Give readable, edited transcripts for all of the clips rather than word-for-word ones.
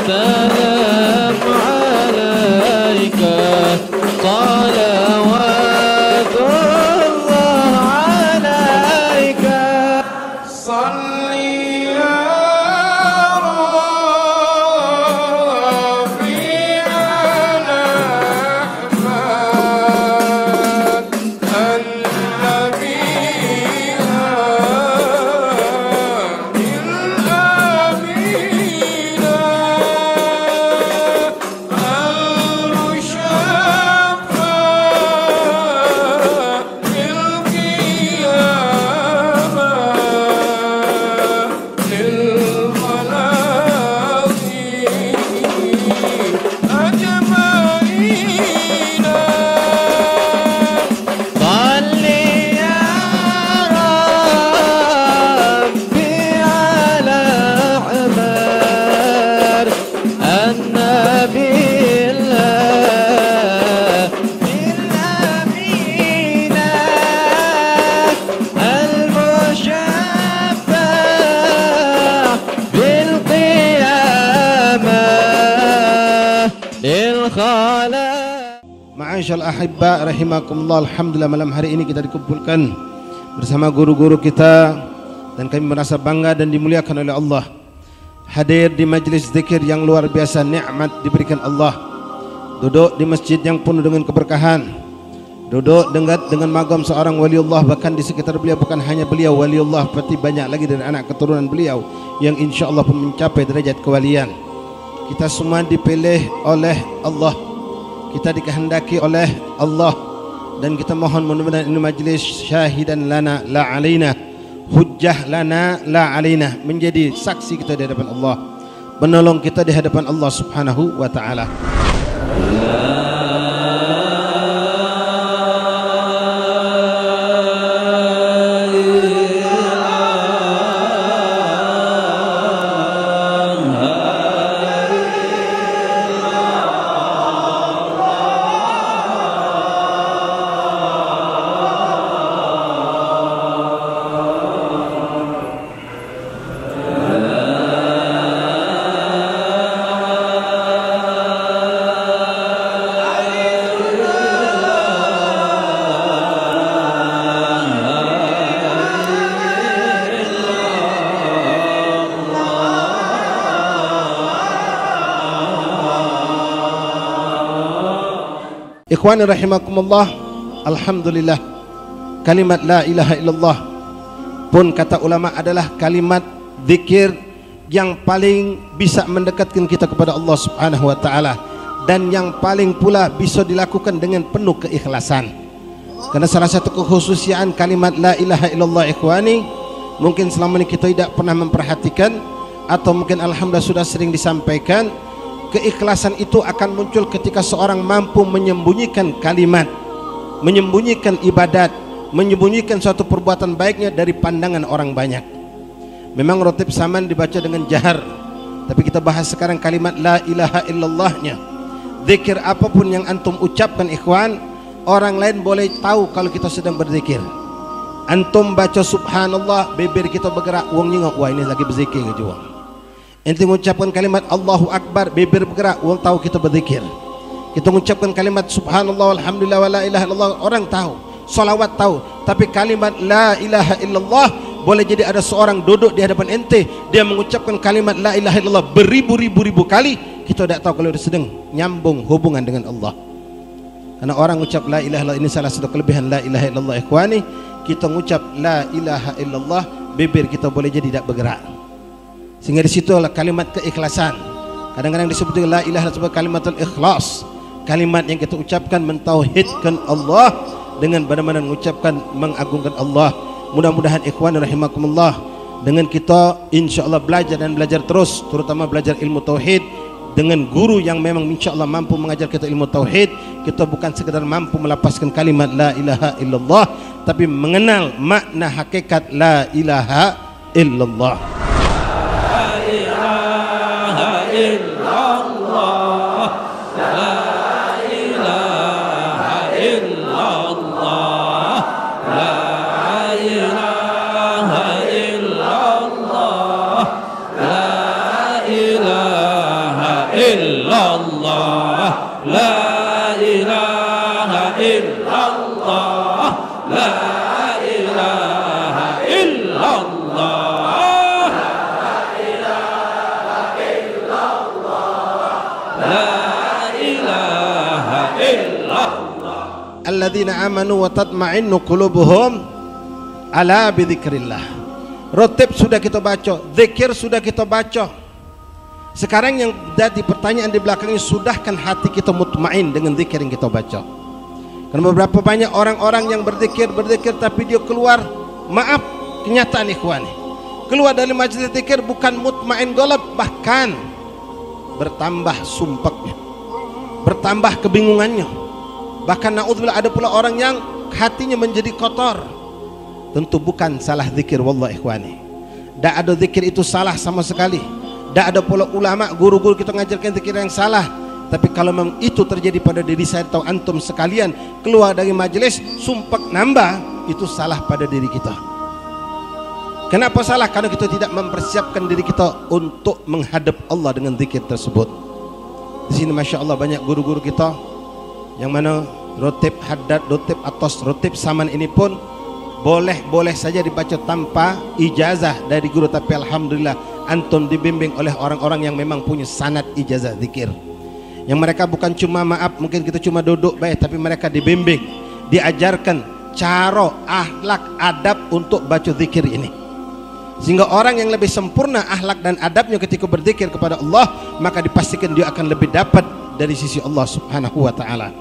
سلام عليك صلوات الله عليك صل يا ربي على أحمد النبي Ma'asyal ahibba rahimakumullah. Alhamdulillah, malam hari ini kita dikumpulkan bersama guru-guru kita dan kami merasa bangga dan dimuliakan oleh Allah. Hadir di majlis zikir yang luar biasa, nikmat diberikan Allah. Duduk di masjid yang penuh dengan keberkahan. Duduk dengan magam seorang waliullah, bahkan di sekitar beliau bukan hanya beliau waliullah, tapi banyak lagi dari anak keturunan beliau yang insyaallah pun mencapai derajat kewalian. Kita semua dipilih oleh Allah, kita dikehendaki oleh Allah, dan kita mohon mudah-mudahan ini majlis syahidan lana la alaina, hujjah lana la alaina, menjadi saksi kita di hadapan Allah, penolong kita di hadapan Allah Subhanahu wa taala. Ikhwani rahimakumullah, alhamdulillah, kalimat la ilaha illallah pun kata ulama adalah kalimat zikir yang paling bisa mendekatkan kita kepada Allah Subhanahu wa taala, dan yang paling pula bisa dilakukan dengan penuh keikhlasan. Karena salah satu kekhususian kalimat la ilaha illallah, ikhwani, mungkin selama ini kita tidak pernah memperhatikan, atau mungkin alhamdulillah sudah sering disampaikan. Keikhlasan itu akan muncul ketika seorang mampu menyembunyikan kalimat, menyembunyikan ibadat, menyembunyikan suatu perbuatan baiknya dari pandangan orang banyak. Memang rotib saman dibaca dengan jahar, tapi kita bahas sekarang kalimat la ilaha illallahnya. Zikir apapun yang antum ucapkan, ikhwan, orang lain boleh tahu kalau kita sedang berzikir. Antum baca subhanallah, bibir kita bergerak, wong nyengok, wah ini lagi berzikir gitu. Ente mengucapkan kalimat Allahu Akbar, bibir bergerak, orang tahu kita berzikir. Kita mengucapkan kalimat subhanallah walhamdulillah wala ilaha illallah, orang tahu. Salawat tahu. Tapi kalimat la ilaha illallah, boleh jadi ada seorang duduk di hadapan ente, dia mengucapkan kalimat la ilaha illallah beribu-ribu kali, kita tidak tahu kalau dia sedang nyambung hubungan dengan Allah. Karena orang ucap la ilaha illallah, ini salah satu kelebihan la ilaha illallah, ikhwani. Kita mengucap la ilaha illallah, bibir kita boleh jadi tidak bergerak. Sehingga di situ adalah kalimat keikhlasan. Kadang-kadang disebut la ilaha sebagai kalimatul ikhlas, kalimat yang kita ucapkan mentauhidkan Allah dengan benar-benar mengucapkan mengagungkan Allah. Mudah-mudahan ikhwan rahimakumullah, dengan kita insyaallah belajar dan belajar terus, terutama belajar ilmu tauhid dengan guru yang memang insyaallah mampu mengajar kita ilmu tauhid, kita bukan sekedar mampu melapaskan kalimat la ilaha illallah, tapi mengenal makna hakikat la ilaha illallah. illallah, la ilaha illallah, la ilaha illallah, la ilaha illallah, la ilaha illallah. Alladzina amanu wa tatma'innu qulubuhum ala bidzikrillah. Rotib sudah kita baca, zikir sudah kita baca. Sekarang yang jadi pertanyaan di belakang ini, sudahkan hati kita mutmain dengan zikir yang kita baca? Karena beberapa banyak orang-orang yang berzikir tapi dia keluar, maaf, kenyataan ikhwani, keluar dari majelis zikir bukan mutmain golab, bahkan bertambah sumpeknya, bertambah kebingungannya. Bahkan naudzubillah, ada pula orang yang hatinya menjadi kotor. Tentu bukan salah zikir, wallahi ikhwani. Tak ada zikir itu salah sama sekali. Tak ada pula ulama, guru-guru kita ngajarkan zikir yang salah. Tapi kalau memang itu terjadi pada diri saya atau antum sekalian, keluar dari majelis sumpah nambah, itu salah pada diri kita. Kenapa salah? Karena kita tidak mempersiapkan diri kita untuk menghadap Allah dengan zikir tersebut. Di sini masya Allah banyak guru-guru kita yang mana rotib haddad, rotib atas, rotib saman ini pun boleh saja dibaca tanpa ijazah dari guru, tapi alhamdulillah antum dibimbing oleh orang-orang yang memang punya sanad ijazah zikir, yang mereka bukan cuma maaf, mungkin kita cuma duduk baik, tapi mereka dibimbing, diajarkan cara, akhlak, adab untuk baca zikir ini, sehingga orang yang lebih sempurna akhlak dan adabnya ketika berzikir kepada Allah, maka dipastikan dia akan lebih dapat dari sisi Allah Subhanahu wa taala.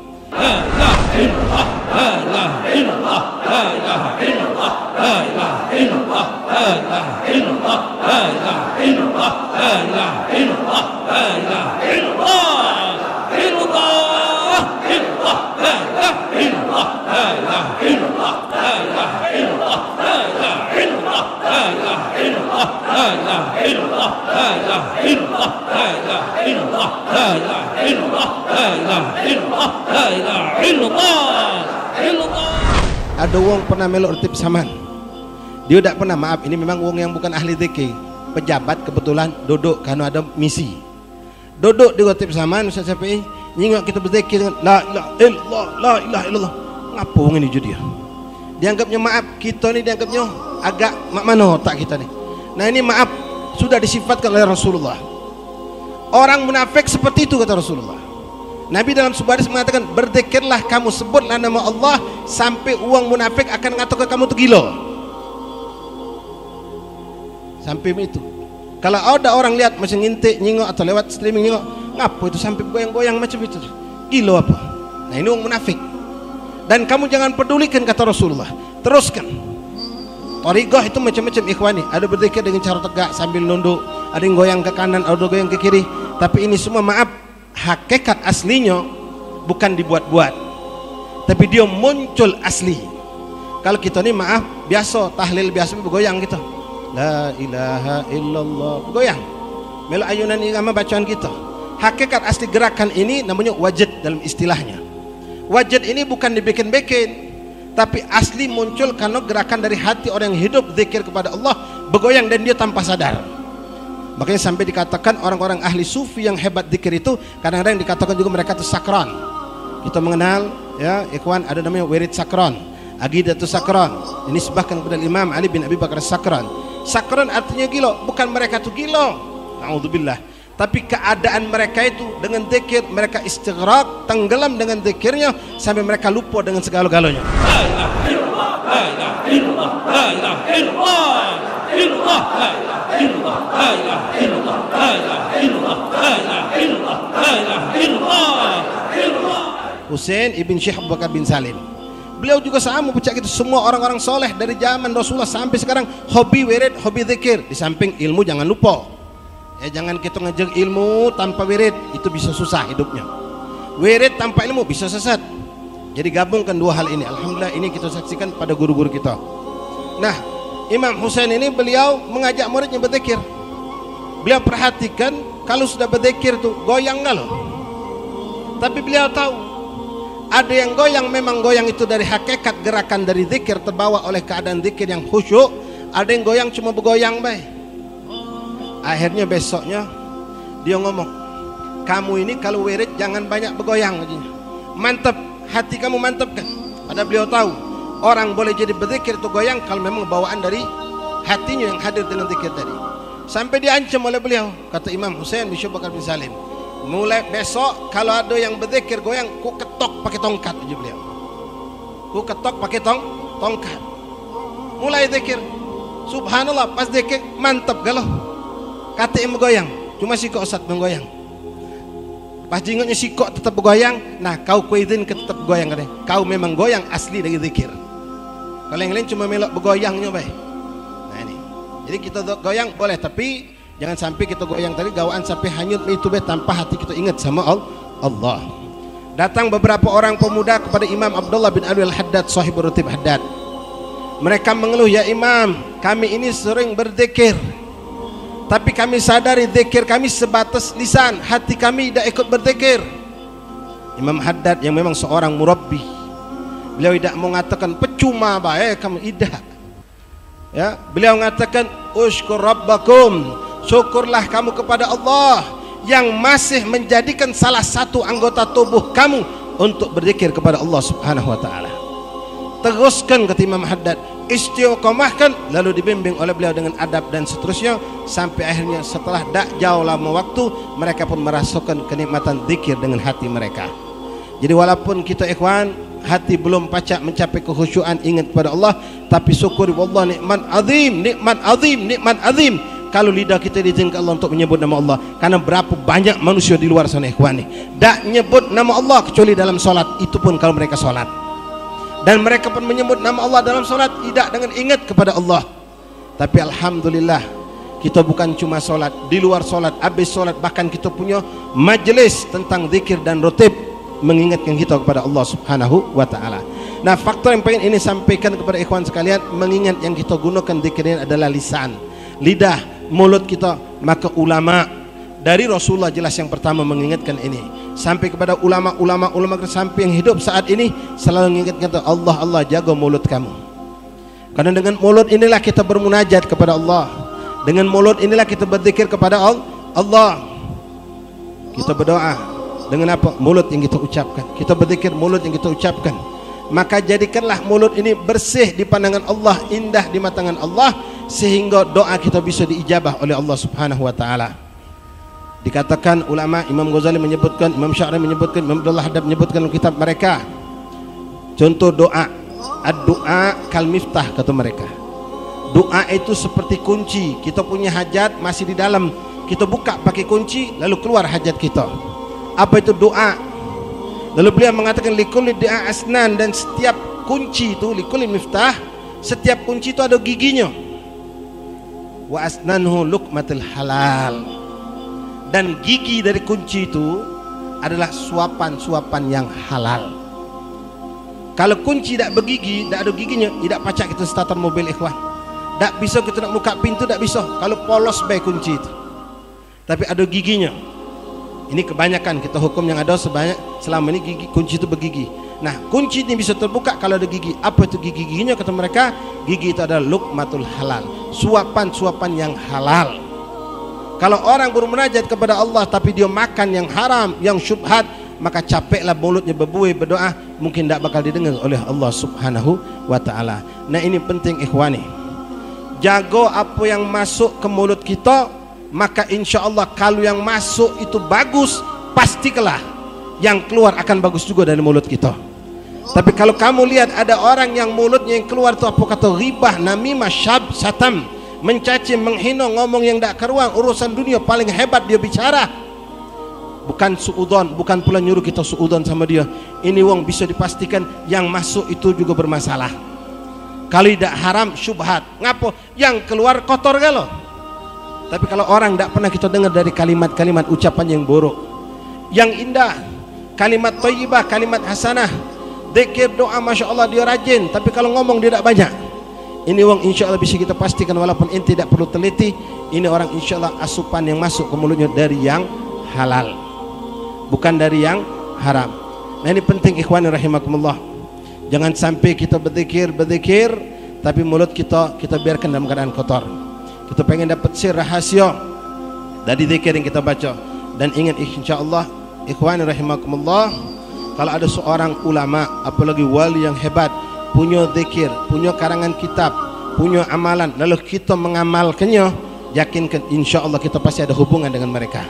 Ada wong pernah melok rotib saman, dia tidak pernah, maaf, ini memang wong yang bukan ahli zikir, pejabat kebetulan duduk karena ada misi, duduk di rotib saman. Ustaz Syafi'i nyingok kita berzikir dengan la ilaha illallah, la ilaha illallah. Ngapa wong ini dia? Dianggapnya, maaf, kita ni dianggapnya agak mak mano tak kita ni. Nah ini maaf, sudah disifatkan oleh Rasulullah. Orang munafik seperti itu kata Rasulullah. Nabi dalam sebuah hadis mengatakan, berzikirlah kamu, sebutlah nama Allah sampai uang munafik akan ngatakan kamu itu gila. Sampai itu. Kalau ada orang lihat macam ngintik, nyingok atau lewat streaming nyingok, ngapa itu sampai goyang-goyang macam itu? Gila apa? Nah ini uang munafik. Dan kamu jangan pedulikan kata Rasulullah. Teruskan. Thariqah itu macam-macam ikhwani. Ada berzikir dengan cara tegak sambil nunduk, ada yang goyang ke kanan, ada goyang ke kiri. Tapi ini semua maaf, hakikat aslinya bukan dibuat-buat, tapi dia muncul asli. Kalau kita ni maaf, biasa tahlil biasa bergoyang kita, la ilaha illallah, bergoyang melo ayunan irama bacaan kita. Hakikat asli gerakan ini namanya wajid dalam istilahnya. Wajid ini bukan dibikin-bikin, tapi asli muncul karena gerakan dari hati orang yang hidup zikir kepada Allah, bergoyang dan dia tanpa sadar. Makanya sampai dikatakan orang-orang ahli sufi yang hebat zikir itu kadang-kadang dikatakan juga mereka itu sakran. Kita mengenal ya ikhwan, ada namanya wirid sakran, aqidatus sakran. Ini sebahkan kepada Imam Ali bin Abi Bakar Sakran. Sakran artinya gila, bukan mereka itu gila, naudzubillah, tapi keadaan mereka itu dengan zikir, mereka istighraq, tenggelam dengan zikirnya sampai mereka lupa dengan segala-galanya. La ilaha illallah, la ilaha illallah, la ilaha illallah, illallah, la ilaha illallah, la ilaha illallah, la ilaha illallah, la ilaha illallah, la ilaha illallah. Husain ibn Syekh Abu Bakar bin Salim, beliau juga sama puncak itu. Semua orang-orang soleh dari zaman Rasulullah sampai sekarang hobi wirid, hobi zikir. Di samping ilmu jangan lupa. Jangan kita ngejar ilmu tanpa wirid, itu bisa susah hidupnya. Wirid tanpa ilmu bisa sesat. Jadi gabungkan dua hal ini. Alhamdulillah ini kita saksikan pada guru-guru kita. Nah, Imam Husain ini beliau mengajak muridnya berzikir. Beliau perhatikan kalau sudah berzikir tuh goyang enggak loh. Tapi beliau tahu ada yang goyang, memang goyang itu dari hakikat gerakan dari zikir, terbawa oleh keadaan zikir yang khusyuk. Ada yang goyang cuma bergoyang baik. Akhirnya besoknya dia ngomong, kamu ini kalau wirid jangan banyak bergoyang. Mantap, hati kamu mantap kan? Pada beliau tahu orang boleh jadi berzikir itu goyang kalau memang bawaan dari hatinya yang hadir dengan zikir tadi. Sampai diancam oleh beliau, kata Imam Husain bin Syu'bah bin Salim, mulai besok kalau ada yang berzikir goyang, ku ketok pakai tongkat aja beliau. Ku ketok pakai tongkat. Mulai zikir. Subhanallah, pas zikir mantap galau. Kata yang bergoyang, cuma sikok Ustaz menggoyang. Pas jenggotnya sikok tetap bergoyang. Nah, kau izin ke tetap bergoyang katanya. Kau memang goyang asli dari zikir. Kalau yang lain cuma melok bergoyangnya baik. Nah ini. Jadi kita goyang boleh, tapi jangan sampai kita goyang tadi gawaan sampai hanyut itu baik tanpa hati kita ingat sama Allah. Datang beberapa orang pemuda kepada Imam Abdullah bin Ali Al-Haddad, sahibur Ratib Haddad. Mereka mengeluh, ya Imam, kami ini sering berzikir, tapi kami sadari zikir kami sebatas lisan, hati kami tidak ikut berzikir. Imam Haddad yang memang seorang murabbi, beliau tidak mengatakan percuma baik kamu, tidak. Ya, beliau mengatakan usykur rabbakum, syukurlah kamu kepada Allah yang masih menjadikan salah satu anggota tubuh kamu untuk berzikir kepada Allah Subhanahu wa taala. Teruskan kata Imam Haddad, istiqomahkan, lalu dibimbing oleh beliau dengan adab dan seterusnya, sampai akhirnya setelah tak jauh lama waktu mereka pun merasakan kenikmatan zikir dengan hati mereka. Jadi walaupun kita ikhwan hati belum pacak mencapai kekhusyuan ingat kepada Allah, tapi syukur wallah nikmat azim, nikmat azim, nikmat azim kalau lidah kita diizinkan Allah untuk menyebut nama Allah. Karena berapa banyak manusia di luar sana ikhwan ni tak nyebut nama Allah kecuali dalam solat, itu pun kalau mereka solat. Dan mereka pun menyebut nama Allah dalam solat tidak dengan ingat kepada Allah. Tapi alhamdulillah kita bukan cuma solat, di luar solat, habis solat bahkan kita punya majlis tentang zikir dan rotib mengingatkan kita kepada Allah Subhanahu wa taala. Nah, faktor yang pengen ini sampaikan kepada ikhwan sekalian, mengingat yang kita gunakan zikir ini adalah lisan, lidah, mulut kita. Maka ulama dari Rasulullah jelas yang pertama mengingatkan ini, sampai kepada ulama sampai yang hidup saat ini selalu mengingatkan Allah, Allah jaga mulut kamu. Karena dengan mulut inilah kita bermunajat kepada Allah, dengan mulut inilah kita berzikir kepada Allah. Kita berdoa dengan apa? Mulut yang kita ucapkan. Kita berzikir mulut yang kita ucapkan. Maka jadikanlah mulut ini bersih di pandangan Allah, indah di matangan Allah, sehingga doa kita bisa diijabah oleh Allah Subhanahu wa taala. Dikatakan ulama, Imam Ghazali menyebutkan, Imam Sya'rani menyebutkan, Imam Abdullah Haddad menyebutkan dalam kitab mereka, contoh doa, ad-doa kal miftah kata mereka. Doa itu seperti kunci. Kita punya hajat masih di dalam, kita buka pakai kunci lalu keluar hajat kita. Apa itu doa? Lalu beliau mengatakan likulli doa asnan, dan setiap kunci itu likulli miftah, setiap kunci itu ada giginya. Wa asnanhu luqmatul halal. Dan gigi dari kunci itu adalah suapan-suapan yang halal. Kalau kunci tidak bergigi, tidak ada giginya, tidak pacak kita starter mobil ikhwan. Tak bisa kita nak buka pintu, tak bisa kalau polos baik kunci itu. Tapi ada giginya. Ini kebanyakan kita hukum yang ada sebanyak selama ini gigi, kunci itu bergigi. Nah, kunci ini bisa terbuka kalau ada gigi. Apa itu gigi-giginya kata mereka? Gigi itu adalah luqmatul halal, suapan-suapan yang halal. Kalau orang bermunajat kepada Allah tapi dia makan yang haram, yang syubhat, maka capeklah mulutnya berbuih berdoa, mungkin tidak bakal didengar oleh Allah Subhanahu wa taala. Nah, ini penting ikhwani. Jaga apa yang masuk ke mulut kita, maka insya Allah kalau yang masuk itu bagus, pastilah yang keluar akan bagus juga dari mulut kita. Tapi kalau kamu lihat ada orang yang mulutnya yang keluar itu apa kata ghibah, namimah, syab, satam, mencaci, menghina, ngomong yang tak karuan, urusan dunia paling hebat dia bicara. Bukan suudzon, bukan pula nyuruh kita suudzon sama dia. Ini wong bisa dipastikan yang masuk itu juga bermasalah. Kalau tidak haram syubhat, ngapo yang keluar kotor galo. Tapi kalau orang tidak pernah kita dengar dari kalimat-kalimat ucapan yang buruk, yang indah, kalimat thayyibah, kalimat hasanah, zikir, doa, masya Allah dia rajin, tapi kalau ngomong dia tidak banyak. Ini orang insya Allah bisa kita pastikan, walaupun ini tidak perlu teliti, ini orang insya Allah asupan yang masuk ke mulutnya dari yang halal, bukan dari yang haram. Nah, ini penting ikhwani rahimakumullah. Jangan sampai kita berzikir tapi mulut kita biarkan dalam keadaan kotor. Kita pengen dapat sir rahasia dari zikir yang kita baca. Dan ingat insyaallah ikhwani rahimakumullah, kalau ada seorang ulama apalagi wali yang hebat, punya zikir, punya karangan kitab, punya amalan, lalu kita mengamalkannya, yakinkan insyaallah kita pasti ada hubungan dengan mereka.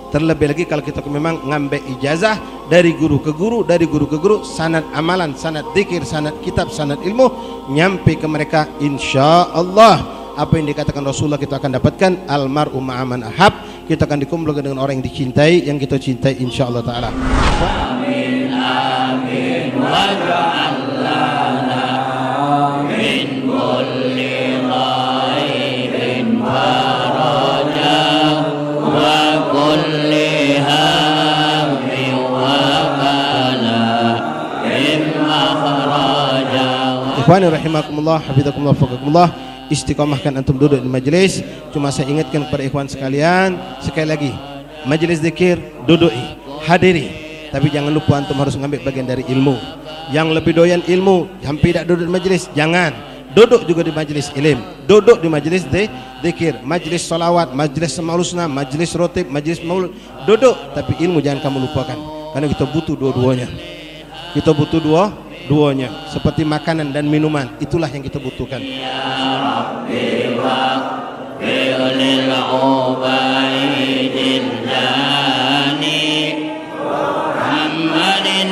Terlebih lagi kalau kita memang ngambil ijazah dari guru ke guru, dari guru ke guru, sanad amalan, sanad zikir, sanad kitab, sanad ilmu nyampe ke mereka, insyaallah apa yang dikatakan Rasulullah kita akan dapatkan, almar'u ma'aman ahab, kita akan dikumpulkan dengan orang yang dicintai, yang kita cintai insyaallah taala. Amin amin waj'al lana min kulli khairin faraja wa kulli hammin wa bala mimma kharaja. Ikhwani rahimakumullah, hafizakumullah, faqakumullah. Istiqamahkan antum duduk di majlis. Cuma saya ingatkan kepada ikhwan sekalian, sekali lagi, majlis zikir duduki, hadiri, tapi jangan lupa antum harus mengambil bagian dari ilmu. Yang lebih doyan ilmu, hampir tidak duduk di majlis, jangan. Duduk juga di majlis ilmu, duduk di majlis zikir, majlis salawat, majlis asmaul husna, majlis rotib, majlis maulud, duduk, tapi ilmu jangan kamu lupakan, karena kita butuh dua-duanya. Kita butuh duanya, seperti makanan dan minuman, itulah yang kita butuhkan. Ya Rabbi waqfirlil ubaidillani Muhammadin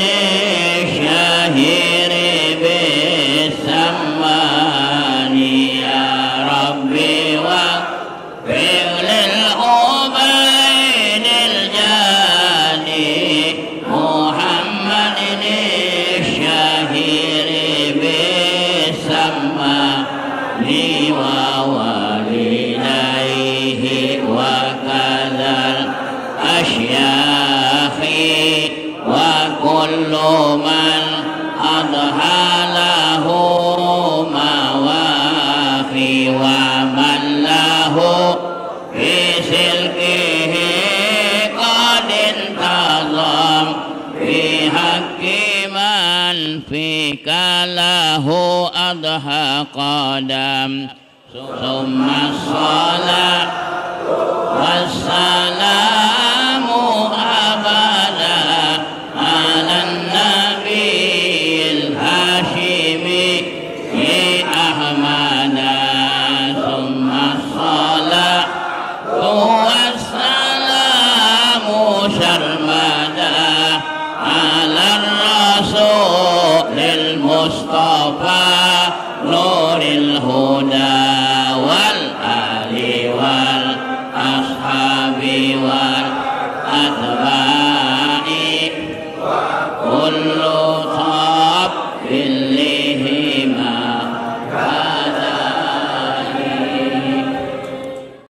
syahiri bisamani. Ya Rabbi waqfirlil ubaidillani Muhammadin ووالديه وكذا الأشياخ وكل من أضحى له مواخي ومن له في سلكه قد انتظم في حق من فيك له أضحى قدم. ثم الصلاة والسلام أبدا على النبي الهاشمي أحمد. ثم الصلاة والسلام سرمدا على الرسول المصطفى نور الهدى والآل والأصحاب والأتباع